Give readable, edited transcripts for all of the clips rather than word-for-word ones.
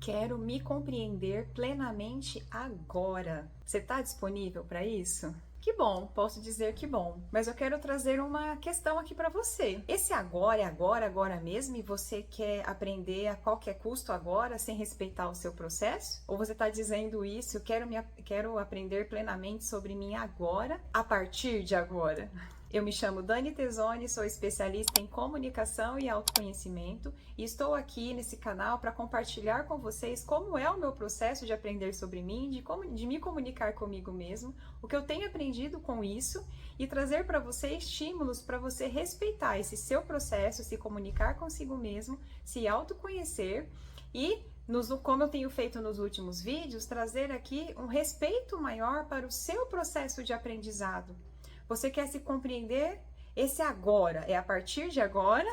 Quero me compreender plenamente agora. Você está disponível para isso? Que bom, posso dizer que bom. Mas eu quero trazer uma questão aqui para você. Esse agora é agora, agora mesmo, e você quer aprender a qualquer custo agora, sem respeitar o seu processo? Ou você está dizendo isso, quero aprender plenamente sobre mim agora, a partir de agora? Eu me chamo Dani Tesoni, sou especialista em comunicação e autoconhecimento e estou aqui nesse canal para compartilhar com vocês como é o meu processo de aprender sobre mim, de me comunicar comigo mesmo, o que eu tenho aprendido com isso e trazer para você estímulos para você respeitar esse seu processo, se comunicar consigo mesmo, se autoconhecer e como eu tenho feito nos últimos vídeos, trazer aqui um respeito maior para o seu processo de aprendizado. Você quer se compreender? Esse agora é a partir de agora,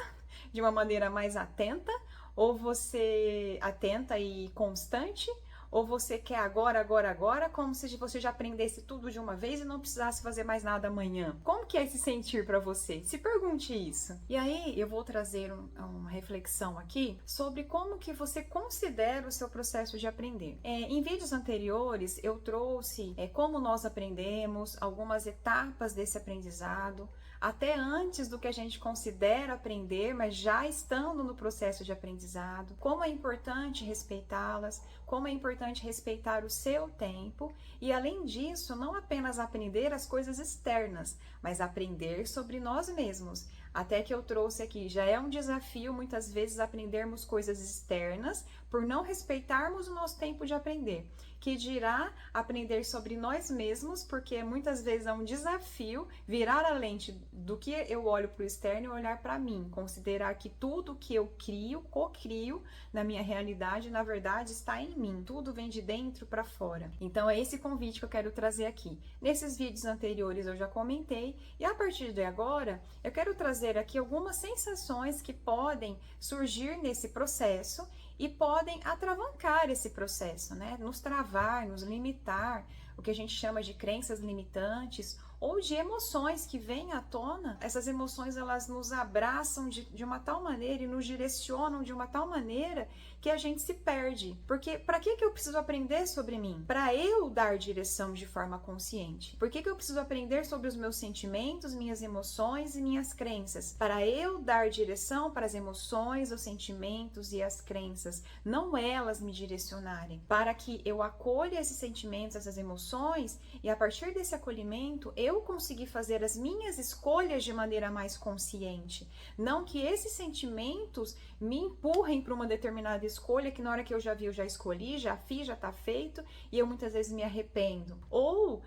de uma maneira mais atenta, ou você atenta e constante, ou você quer agora, agora, agora, como se você já aprendesse tudo de uma vez e não precisasse fazer mais nada amanhã. Como que é esse sentir para você? Se pergunte isso. E aí eu vou trazer uma reflexão aqui sobre como que você considera o seu processo de aprender. Em vídeos anteriores eu trouxe como nós aprendemos, algumas etapas desse aprendizado, até antes do que a gente considera aprender, mas já estando no processo de aprendizado, como é importante respeitá-las, como é importante respeitar o seu tempo e, além disso, não apenas aprender as coisas externas, mas aprender sobre nós mesmos. Até que eu trouxe aqui, já é um desafio muitas vezes aprendermos coisas externas por não respeitarmos o nosso tempo de aprender, que dirá aprender sobre nós mesmos, porque muitas vezes é um desafio virar a lente do que eu olho para o externo e olhar para mim, considerar que tudo que eu crio, co-crio na minha realidade, na verdade está em mim, tudo vem de dentro para fora. Então é esse convite que eu quero trazer aqui. Nesses vídeos anteriores eu já comentei e a partir de agora eu quero trazer aqui algumas sensações que podem surgir nesse processo e podem atravancar esse processo, né? Nos travar, nos limitar, o que a gente chama de crenças limitantes ou de emoções que vêm à tona. Essas emoções elas nos abraçam de uma tal maneira e nos direcionam de uma tal maneira que a gente se perde. Porque para que eu preciso aprender sobre mim? Para eu dar direção de forma consciente. Por que eu preciso aprender sobre os meus sentimentos, minhas emoções e minhas crenças? Para eu dar direção para as emoções, os sentimentos e as crenças, não elas me direcionarem. Para que eu acolha esses sentimentos, essas emoções e a partir desse acolhimento eu conseguir fazer as minhas escolhas de maneira mais consciente. Não que esses sentimentos me empurrem para uma determinada escolha que na hora que eu já vi, eu já escolhi, já fiz, já tá feito e eu muitas vezes me arrependo. Ou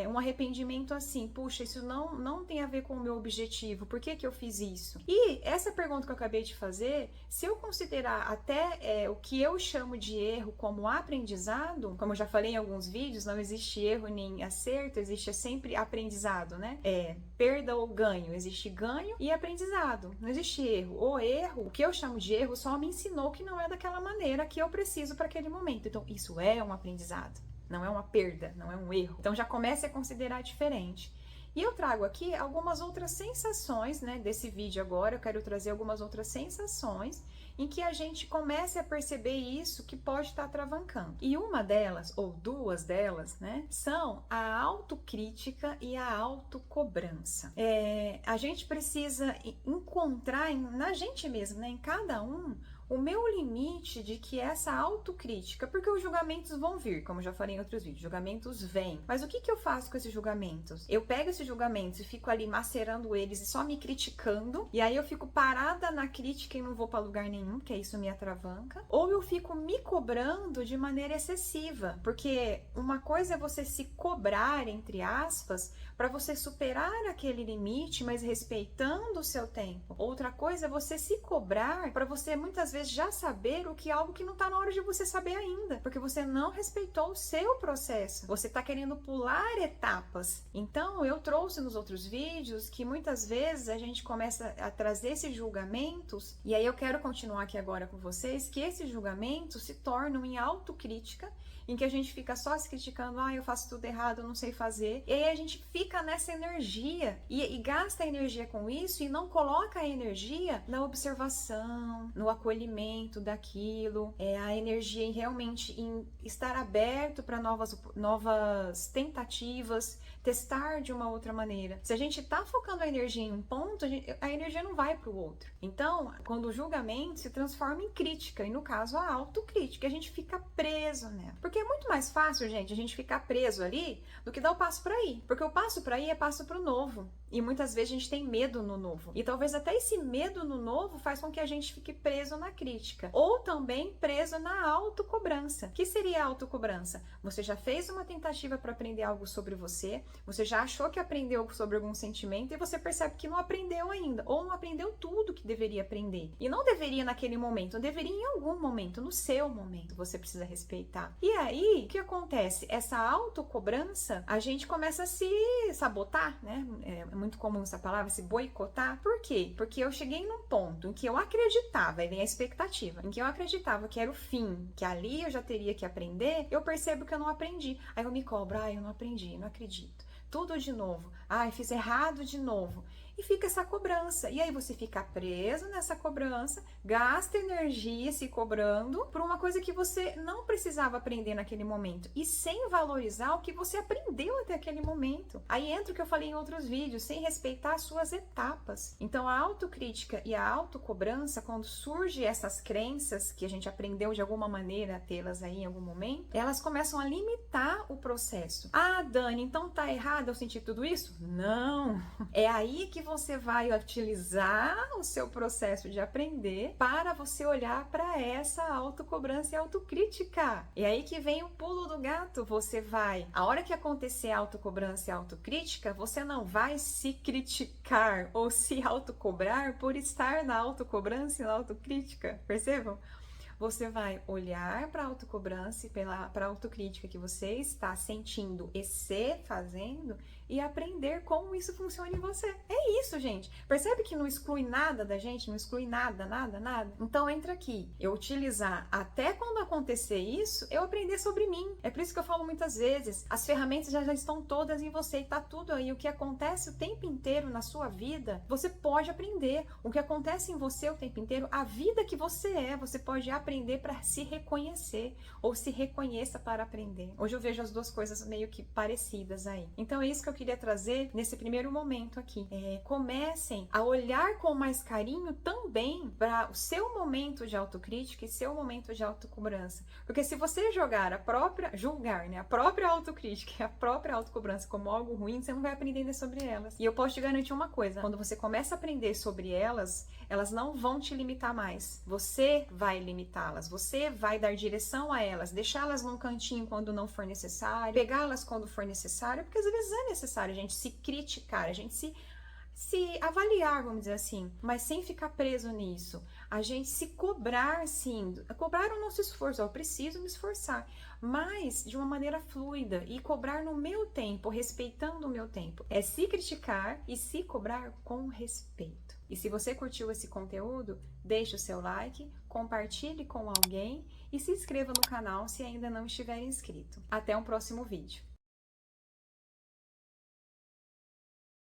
um arrependimento assim, puxa, isso não tem a ver com o meu objetivo, por que eu fiz isso? E essa pergunta que eu acabei de fazer, se eu considerar até o que eu chamo de erro como aprendizado, como eu já falei em alguns vídeos, não existe erro nem acerto, existe sempre aprendizado, né? Perda ou ganho, existe ganho e aprendizado, não existe erro. O erro, o que eu chamo de erro, só me ensinou que não é daquela maneira que eu preciso para aquele momento. Então, isso é um aprendizado, não é uma perda, não é um erro. Então, já comece a considerar diferente. E eu trago aqui algumas outras sensações, né, desse vídeo agora, eu quero trazer algumas outras sensações em que a gente comece a perceber isso que pode estar travancando. E uma delas, ou duas delas, né, são a autocrítica e a autocobrança. A gente precisa encontrar na gente mesmo, né, em cada um, o meu limite de que essa autocrítica, porque os julgamentos vão vir, como já falei em outros vídeos, julgamentos vêm. Mas o que eu faço com esses julgamentos? Eu pego esses julgamentos e fico ali macerando eles e só me criticando, e aí eu fico parada na crítica e não vou para lugar nenhum, que isso me atravanca. Ou eu fico me cobrando de maneira excessiva, porque uma coisa é você se cobrar, entre aspas, para você superar aquele limite, mas respeitando o seu tempo. Outra coisa é você se cobrar para você muitas vezes já saber o que algo que não está na hora de você saber ainda, porque você não respeitou o seu processo. Você está querendo pular etapas. Então, eu trouxe nos outros vídeos que muitas vezes a gente começa a trazer esses julgamentos, e aí eu quero continuar aqui agora com vocês, que esses julgamentos se tornam em autocrítica, em que a gente fica só se criticando, eu faço tudo errado, eu não sei fazer, e aí a gente fica nessa energia e gasta energia com isso e não coloca a energia na observação, no acolhimento, acolhimento daquilo, a energia em realmente em estar aberto para novas tentativas, testar de uma outra maneira. Se a gente tá focando a energia em um ponto, a energia não vai para o outro. Então, quando o julgamento se transforma em crítica, e no caso a autocrítica, a gente fica preso nela. Porque é muito mais fácil, gente, a gente ficar preso ali do que dar o passo para ir. Porque o passo para ir é passo para o novo. E muitas vezes a gente tem medo no novo. E talvez até esse medo no novo faz com que a gente fique preso na crítica. Ou também preso na autocobrança. O que seria a autocobrança? Você já fez uma tentativa para aprender algo sobre você já achou que aprendeu sobre algum sentimento e você percebe que não aprendeu ainda. Ou não aprendeu tudo que deveria aprender. E não deveria naquele momento, deveria em algum momento, no seu momento, você precisa respeitar. E aí, o que acontece? Essa autocobrança, a gente começa a se sabotar, né? É muito comum essa palavra, se boicotar. Por quê? Porque eu cheguei num ponto em que eu acreditava, aí vem a expectativa, em que eu acreditava que era o fim, que ali eu já teria que aprender, eu percebo que eu não aprendi. Aí eu me cobro, eu não aprendi, não acredito. Tudo de novo. Fiz errado de novo. E fica essa cobrança. E aí você fica preso nessa cobrança, gasta energia se cobrando por uma coisa que você não precisava aprender naquele momento. E sem valorizar o que você aprendeu até aquele momento. Aí entra o que eu falei em outros vídeos, sem respeitar as suas etapas. Então a autocrítica e a autocobrança, quando surgem essas crenças que a gente aprendeu de alguma maneira a tê-las aí em algum momento, elas começam a limitar o processo. Dani, então tá errado eu sentir tudo isso? Não! É aí que você vai utilizar o seu processo de aprender para você olhar para essa autocobrança e autocrítica. E aí que vem o pulo do gato. Você vai, a hora que acontecer a autocobrança e a autocrítica, você não vai se criticar ou se autocobrar por estar na autocobrança e na autocrítica. Percebam? Você vai olhar para a autocobrança e para a autocrítica que você está sentindo e se fazendo e aprender como isso funciona em você. É isso, gente. Percebe que não exclui nada da gente? Não exclui nada, nada, nada? Então entra aqui. Eu utilizar até quando acontecer isso, eu aprender sobre mim. É por isso que eu falo muitas vezes, as ferramentas já estão todas em você e tá tudo aí. O que acontece o tempo inteiro na sua vida, você pode aprender. O que acontece em você o tempo inteiro, a vida que você pode aprender para se reconhecer ou se reconheça para aprender. Hoje eu vejo as duas coisas meio que parecidas aí. Então é isso que eu queria trazer nesse primeiro momento aqui. Comecem a olhar com mais carinho também para o seu momento de autocrítica e seu momento de autocobrança. Porque se você julgar a própria autocrítica e a própria autocobrança como algo ruim, você não vai aprender sobre elas. E eu posso te garantir uma coisa, quando você começa a aprender sobre elas, elas não vão te limitar mais. Você vai limitá-las, você vai dar direção a elas, deixá-las num cantinho quando não for necessário, pegá-las quando for necessário, porque às vezes é necessário a gente se criticar, a gente se avaliar, vamos dizer assim, mas sem ficar preso nisso. A gente se cobrar, sim, cobrar o nosso esforço, eu preciso me esforçar, mas de uma maneira fluida e cobrar no meu tempo, respeitando o meu tempo. É se criticar e se cobrar com respeito. E se você curtiu esse conteúdo, deixe o seu like, compartilhe com alguém e se inscreva no canal se ainda não estiver inscrito. Até um próximo vídeo.